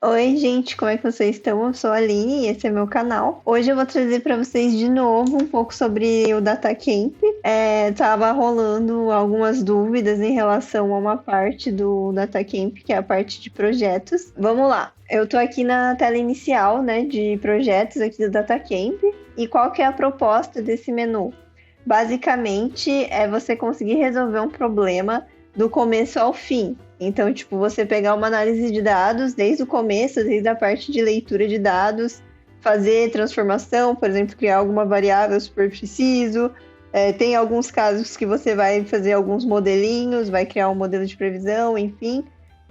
Oi, gente, como é que vocês estão? Eu sou a Aline e esse é meu canal. Hoje eu vou trazer para vocês de novo um pouco sobre o DataCamp. Tava rolando algumas dúvidas em relação a uma parte do DataCamp, que é a parte de projetos. Vamos lá. Eu tô aqui na tela inicial, né, de projetos aqui do DataCamp. E qual que é a proposta desse menu? Basicamente, é você conseguir resolver um problema do começo ao fim. Então, tipo, você pegar uma análise de dados desde o começo, desde a parte de leitura de dados, fazer transformação, por exemplo, criar alguma variável super preciso. Tem alguns casos que você vai fazer alguns modelinhos, vai criar um modelo de previsão, enfim.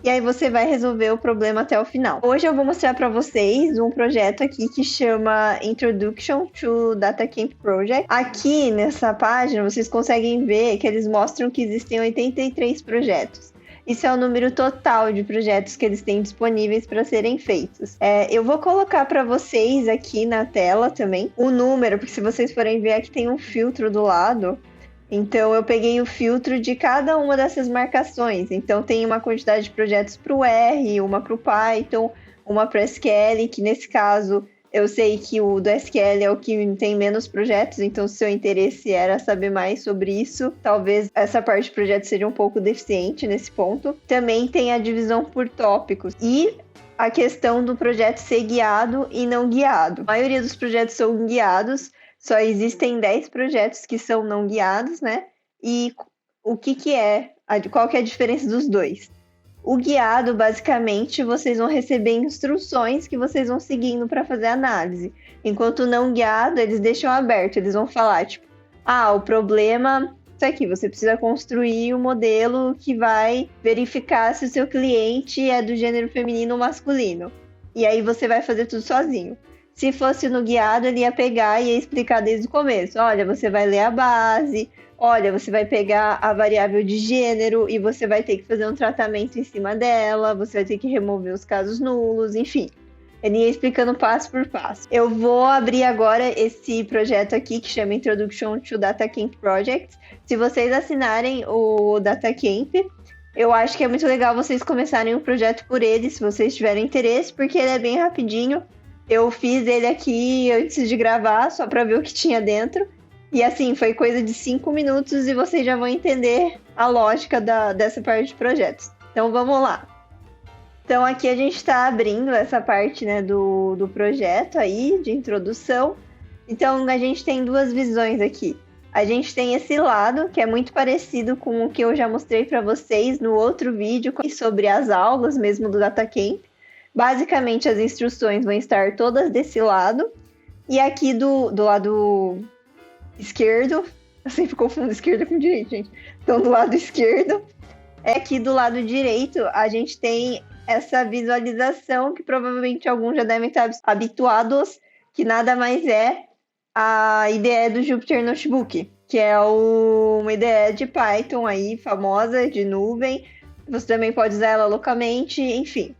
E aí você vai resolver o problema até o final. Hoje eu vou mostrar para vocês um projeto aqui que chama Introduction to DataCamp Project. Aqui nessa página vocês conseguem ver que eles mostram que existem 83 projetos. Isso é o número total de projetos que eles têm disponíveis para serem feitos. Eu vou colocar para vocês aqui na tela também o número, porque se vocês forem ver aqui tem um filtro do lado. Então, eu peguei o filtro de cada uma dessas marcações. Então, tem uma quantidade de projetos para o R, uma para o Python, uma para o SQL, que nesse caso eu sei que o do SQL é o que tem menos projetos, então se seu interesse era saber mais sobre isso, talvez essa parte de projetos seja um pouco deficiente nesse ponto. Também tem a divisão por tópicos e a questão do projeto ser guiado e não guiado. A maioria dos projetos são guiados, só existem 10 projetos que são não guiados, né? E o que é? Qual que é a diferença dos dois? O guiado, basicamente, vocês vão receber instruções que vocês vão seguindo para fazer a análise. Enquanto o não guiado, eles deixam aberto. Eles vão falar, tipo, o problema é isso aqui. Você precisa construir um modelo que vai verificar se o seu cliente é do gênero feminino ou masculino. E aí você vai fazer tudo sozinho. Se fosse no guiado, ele ia pegar e ia explicar desde o começo. Olha, você vai ler a base, olha, você vai pegar a variável de gênero e você vai ter que fazer um tratamento em cima dela, você vai ter que remover os casos nulos, enfim. Ele ia explicando passo por passo. Eu vou abrir agora esse projeto aqui que chama Introduction to DataCamp Project. Se vocês assinarem o DataCamp, eu acho que é muito legal vocês começarem o projeto por ele, se vocês tiverem interesse, porque ele é bem rapidinho. Eu fiz ele aqui antes de gravar, só para ver o que tinha dentro. E assim, foi coisa de 5 minutos e vocês já vão entender a lógica dessa parte de projetos. Então vamos lá. Então aqui a gente está abrindo essa parte, né, do projeto aí, de introdução. Então a gente tem duas visões aqui. A gente tem esse lado, que é muito parecido com o que eu já mostrei para vocês no outro vídeo sobre as aulas mesmo do DataCamp. Basicamente, as instruções vão estar todas desse lado. E aqui do lado esquerdo... Eu sempre confundo esquerda com direita, gente. Então, do lado esquerdo... Aqui do lado direito, a gente tem essa visualização que provavelmente alguns já devem estar habituados, que nada mais é a IDE do Jupyter Notebook, que é uma IDE de Python aí, famosa, de nuvem. Você também pode usar ela localmente, enfim.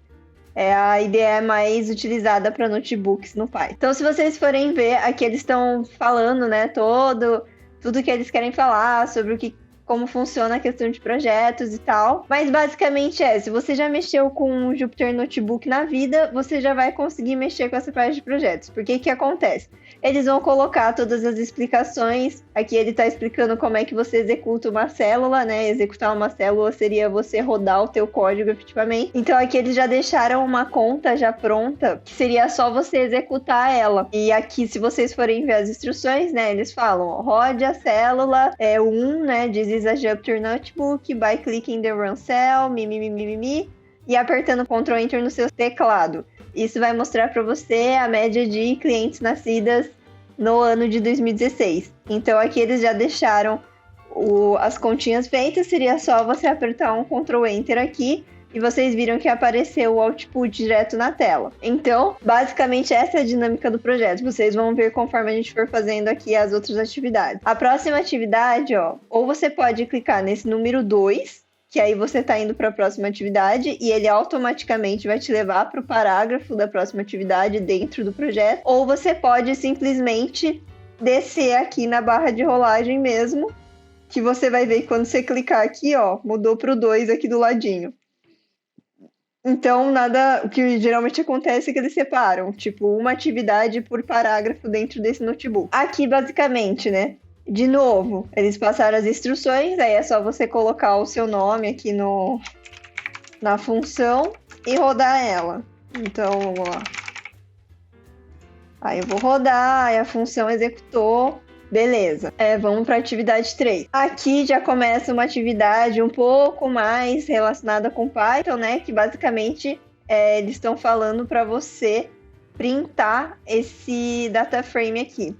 É a IDE mais utilizada para notebooks no Python. Então, se vocês forem ver, aqui eles estão falando, né, tudo que eles querem falar sobre como funciona a questão de projetos e tal. Mas basicamente se você já mexeu com o Jupyter Notebook na vida, você já vai conseguir mexer com essa parte de projetos. Porque que acontece? Eles vão colocar todas as explicações. Aqui ele está explicando como é que você executa uma célula, né? Executar uma célula seria você rodar o teu código efetivamente. Então aqui eles já deixaram uma conta já pronta, que seria só você executar ela. E aqui, se vocês forem ver as instruções, né? Eles falam, rode a célula, 1, né? This is a Jupyter Notebook by clicking the run cell, e apertando Ctrl Enter no seu teclado. Isso vai mostrar para você a média de clientes nascidas no ano de 2016. Então aqui eles já deixaram as continhas feitas, seria só você apertar um Ctrl Enter aqui e vocês viram que apareceu o output direto na tela. Então, basicamente essa é a dinâmica do projeto. Vocês vão ver conforme a gente for fazendo aqui as outras atividades. A próxima atividade, ou você pode clicar nesse número 2, que aí você está indo para a próxima atividade e ele automaticamente vai te levar para o parágrafo da próxima atividade dentro do projeto. Ou você pode simplesmente descer aqui na barra de rolagem mesmo, que você vai ver que quando você clicar aqui, mudou para o 2 aqui do ladinho. Então, o que geralmente acontece é que eles separam, tipo, uma atividade por parágrafo dentro desse notebook. Aqui, basicamente, né? De novo, eles passaram as instruções, aí é só você colocar o seu nome aqui na função e rodar ela. Então, vamos lá. Aí eu vou rodar, aí a função executou. Beleza. Vamos para a atividade 3. Aqui já começa uma atividade um pouco mais relacionada com Python, né? Que basicamente eles estão falando para você printar esse data frame aqui.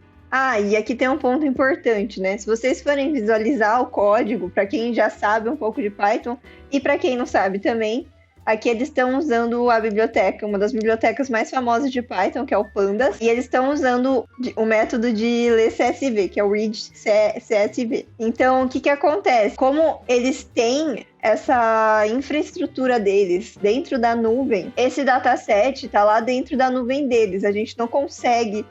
E aqui tem um ponto importante, né? Se vocês forem visualizar o código, para quem já sabe um pouco de Python e para quem não sabe também, aqui eles estão usando a biblioteca, uma das bibliotecas mais famosas de Python, que é o Pandas, e eles estão usando o método de ler CSV, que é o read CSV. Então, o que acontece? Como eles têm essa infraestrutura deles dentro da nuvem, esse dataset está lá dentro da nuvem deles. A gente não consegue,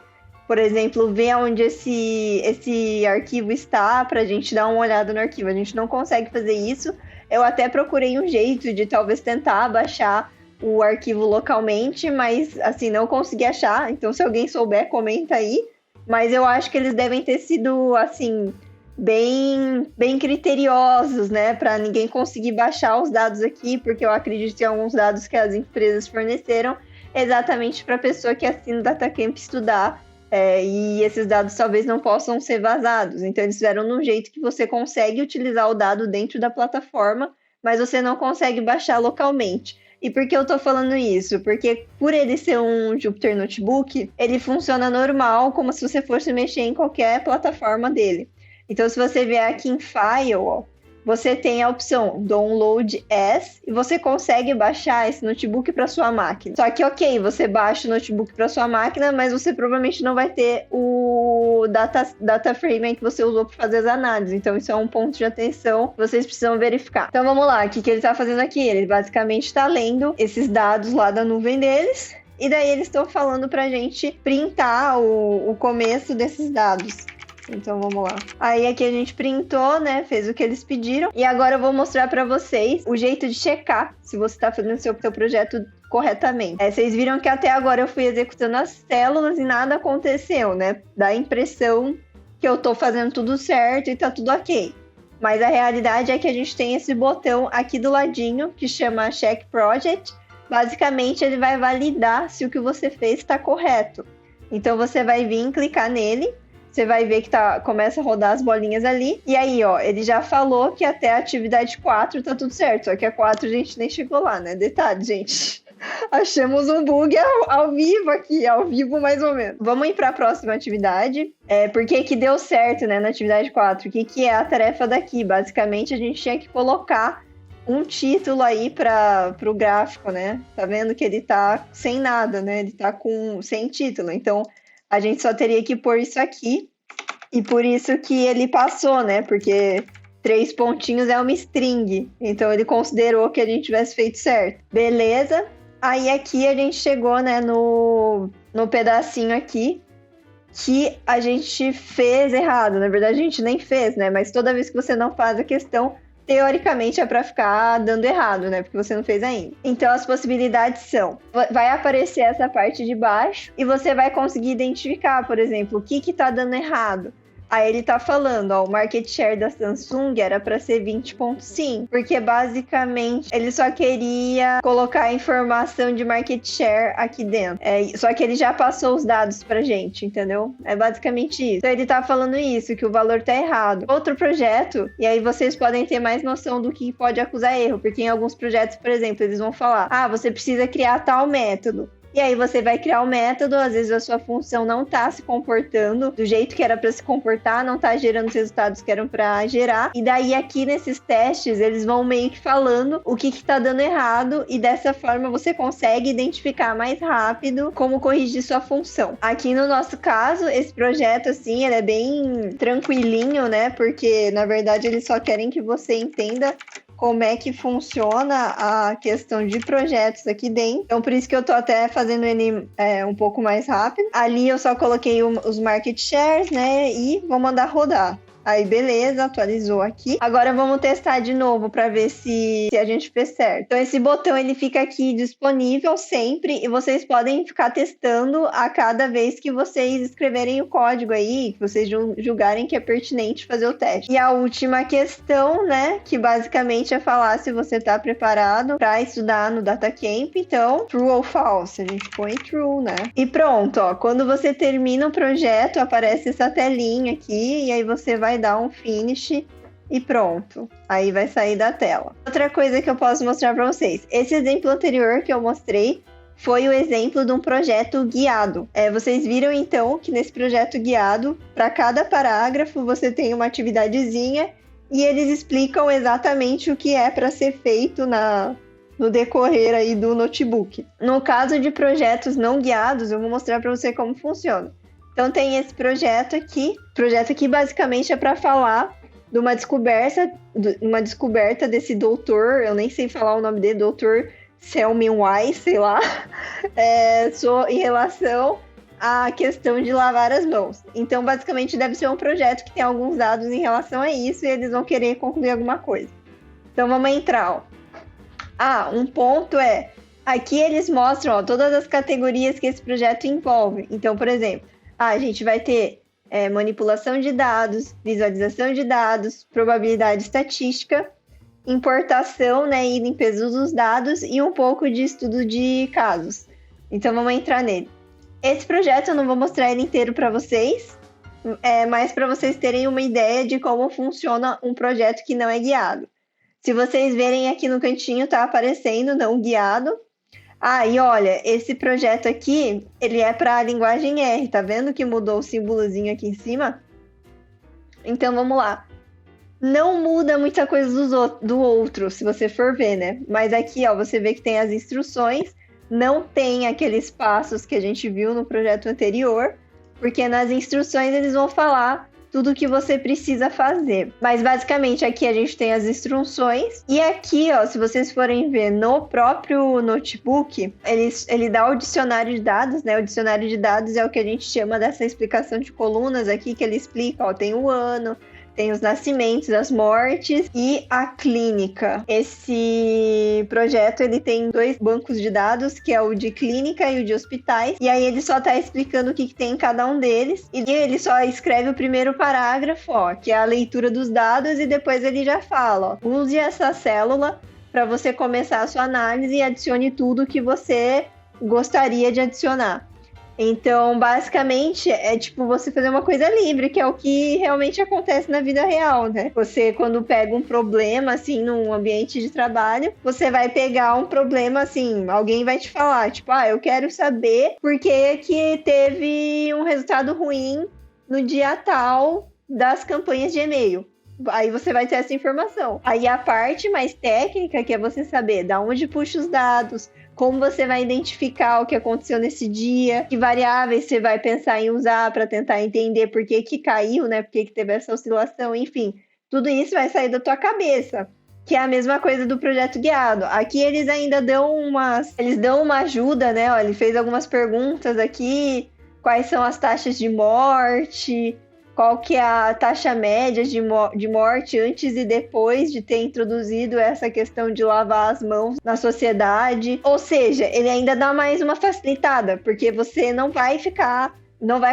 por exemplo, ver onde esse arquivo está para a gente dar uma olhada no arquivo. A gente não consegue fazer isso. Eu até procurei um jeito de talvez tentar baixar o arquivo localmente, mas assim, não consegui achar. Então, se alguém souber, comenta aí. Mas eu acho que eles devem ter sido, assim, bem criteriosos, né? Para ninguém conseguir baixar os dados aqui, porque eu acredito em alguns dados que as empresas forneceram exatamente para a pessoa que assina o DataCamp estudar. E esses dados talvez não possam ser vazados. Então, eles fizeram de um jeito que você consegue utilizar o dado dentro da plataforma, mas você não consegue baixar localmente. E por que eu estou falando isso? Porque por ele ser um Jupyter Notebook, ele funciona normal, como se você fosse mexer em qualquer plataforma dele. Então, se você vier aqui em File, ó, você tem a opção Download As e você consegue baixar esse notebook para sua máquina. Só que, ok, você baixa o notebook para sua máquina, mas você provavelmente não vai ter o data frame que você usou para fazer as análises. Então, isso é um ponto de atenção que vocês precisam verificar. Então, vamos lá. O que ele está fazendo aqui? Ele basicamente está lendo esses dados lá da nuvem deles. E daí eles estão falando para a gente printar o começo desses dados. Então, vamos lá. Aí aqui a gente printou, né? Fez o que eles pediram. E agora eu vou mostrar pra vocês o jeito de checar se você tá fazendo o seu projeto corretamente. Vocês viram que até agora eu fui executando as células e nada aconteceu, né? Dá a impressão que eu tô fazendo tudo certo e tá tudo ok. Mas a realidade é que a gente tem esse botão aqui do ladinho que chama Check Project. Basicamente, ele vai validar se o que você fez está correto. Então, você vai vir clicar nele. Você vai ver que começa a rodar as bolinhas ali. E aí, ó, ele já falou que até a atividade 4 tá tudo certo. Só que a 4 a gente nem chegou lá, né? Detalhe, gente. Achamos um bug ao vivo aqui, ao vivo mais ou menos. Vamos ir para a próxima atividade. Porque que deu certo, né, na atividade 4. O que é a tarefa daqui? Basicamente, a gente tinha que colocar um título aí para o gráfico, né? Tá vendo que ele tá sem nada, né? Ele tá sem título. Então, a gente só teria que pôr isso aqui. E por isso que ele passou, né? Porque 3 pontinhos é uma string. Então, ele considerou que a gente tivesse feito certo. Beleza. Aí, aqui, a gente chegou, né? No pedacinho aqui que a gente fez errado. Na verdade, a gente nem fez, né? Mas toda vez que você não faz a questão, teoricamente é para ficar dando errado, né? Porque você não fez ainda. Então, as possibilidades são: vai aparecer essa parte de baixo e você vai conseguir identificar, por exemplo, o que tá dando errado. Aí ele tá falando, ó, o market share da Samsung era para ser 20,5, porque basicamente ele só queria colocar a informação de market share aqui dentro. Só que ele já passou os dados pra gente, entendeu? É basicamente isso. Então ele tá falando isso, que o valor tá errado. Outro projeto, e aí vocês podem ter mais noção do que pode acusar erro, porque em alguns projetos, por exemplo, eles vão falar: você precisa criar tal método. E aí você vai criar o método, às vezes a sua função não está se comportando do jeito que era para se comportar, não está gerando os resultados que eram para gerar. E daí aqui nesses testes, eles vão meio que falando o que está dando errado, e dessa forma você consegue identificar mais rápido como corrigir sua função. Aqui no nosso caso, esse projeto, assim, ele é bem tranquilinho, né? Porque, na verdade, eles só querem que você entenda como é que funciona a questão de projetos aqui dentro. Então, por isso que eu tô até fazendo ele um pouco mais rápido. Ali eu só coloquei os market shares, né? E vou mandar rodar. Aí, beleza, atualizou aqui. Agora vamos testar de novo para ver se a gente fez certo. Então, esse botão ele fica aqui disponível sempre e vocês podem ficar testando a cada vez que vocês escreverem o código aí, que vocês julgarem que é pertinente fazer o teste. E a última questão, né, que basicamente é falar se você está preparado para estudar no DataCamp. Então, true ou false? A gente põe true, né? E pronto, ó, quando você termina o projeto, aparece essa telinha aqui e aí você vai dar um finish e pronto. Aí vai sair da tela. Outra coisa que eu posso mostrar para vocês. Esse exemplo anterior que eu mostrei foi o exemplo de um projeto guiado. Vocês viram então que nesse projeto guiado, para cada parágrafo você tem uma atividadezinha e eles explicam exatamente o que é para ser feito no decorrer aí do notebook. No caso de projetos não guiados, eu vou mostrar para você como funciona. Então tem esse projeto aqui. O projeto aqui basicamente é para falar de uma descoberta desse doutor, eu nem sei falar o nome dele, doutor Semmelweis, sei lá, em relação à questão de lavar as mãos. Então basicamente deve ser um projeto que tem alguns dados em relação a isso e eles vão querer concluir alguma coisa. Então vamos entrar, ó. Um ponto aqui eles mostram, ó, todas as categorias que esse projeto envolve. Então, por exemplo, a gente vai ter manipulação de dados, visualização de dados, probabilidade estatística, importação, né, e limpeza dos dados e um pouco de estudo de casos. Então, vamos entrar nele. Esse projeto eu não vou mostrar ele inteiro para vocês, mas para vocês terem uma ideia de como funciona um projeto que não é guiado. Se vocês verem aqui no cantinho, tá aparecendo não guiado. E olha, esse projeto aqui, ele é para a linguagem R, tá vendo que mudou o símbolozinho aqui em cima? Então, vamos lá. Não muda muita coisa do outro, se você for ver, né? Mas aqui, ó, você vê que tem as instruções, não tem aqueles passos que a gente viu no projeto anterior, porque nas instruções eles vão falar tudo que você precisa fazer. Mas basicamente aqui a gente tem as instruções e aqui, ó, se vocês forem ver no próprio notebook, ele dá o dicionário de dados, né? O dicionário de dados é o que a gente chama dessa explicação de colunas aqui, que ele explica, ó, tem o ano, tem os nascimentos, as mortes e a clínica. Esse projeto, ele tem 2 bancos de dados, que é o de clínica e o de hospitais. E aí ele só tá explicando o que tem em cada um deles. E ele só escreve o primeiro parágrafo, ó, que é a leitura dos dados, e depois ele já fala, ó, use essa célula para você começar a sua análise e adicione tudo que você gostaria de adicionar. Então, basicamente, é tipo você fazer uma coisa livre, que é o que realmente acontece na vida real, né? Você, quando pega um problema, assim, num ambiente de trabalho, você vai pegar um problema, assim, alguém vai te falar, tipo, eu quero saber por que teve um resultado ruim no dia tal das campanhas de e-mail. Aí você vai ter essa informação. Aí a parte mais técnica, que é você saber de onde puxa os dados, como você vai identificar o que aconteceu nesse dia, que variáveis você vai pensar em usar para tentar entender por que caiu, né? Por que teve essa oscilação, enfim. Tudo isso vai sair da tua cabeça, que é a mesma coisa do projeto guiado. Aqui eles ainda dão uma ajuda, né? Ó, ele fez algumas perguntas aqui, quais são as taxas de morte, qual que é a taxa média de morte antes e depois de ter introduzido essa questão de lavar as mãos na sociedade. Ou seja, ele ainda dá mais uma facilitada, porque você não vai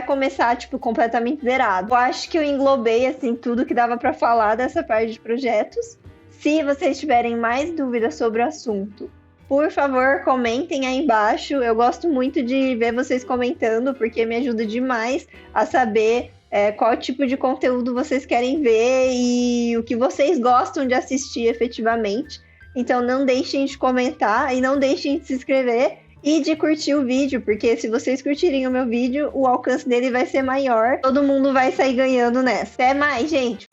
começar, tipo, completamente zerado. Eu acho que eu englobei, assim, tudo que dava para falar dessa parte de projetos. Se vocês tiverem mais dúvidas sobre o assunto, por favor, comentem aí embaixo. Eu gosto muito de ver vocês comentando, porque me ajuda demais a saber qual tipo de conteúdo vocês querem ver e o que vocês gostam de assistir efetivamente. Então não deixem de comentar e não deixem de se inscrever e de curtir o vídeo, porque se vocês curtirem o meu vídeo, o alcance dele vai ser maior. Todo mundo vai sair ganhando nessa. Até mais, gente!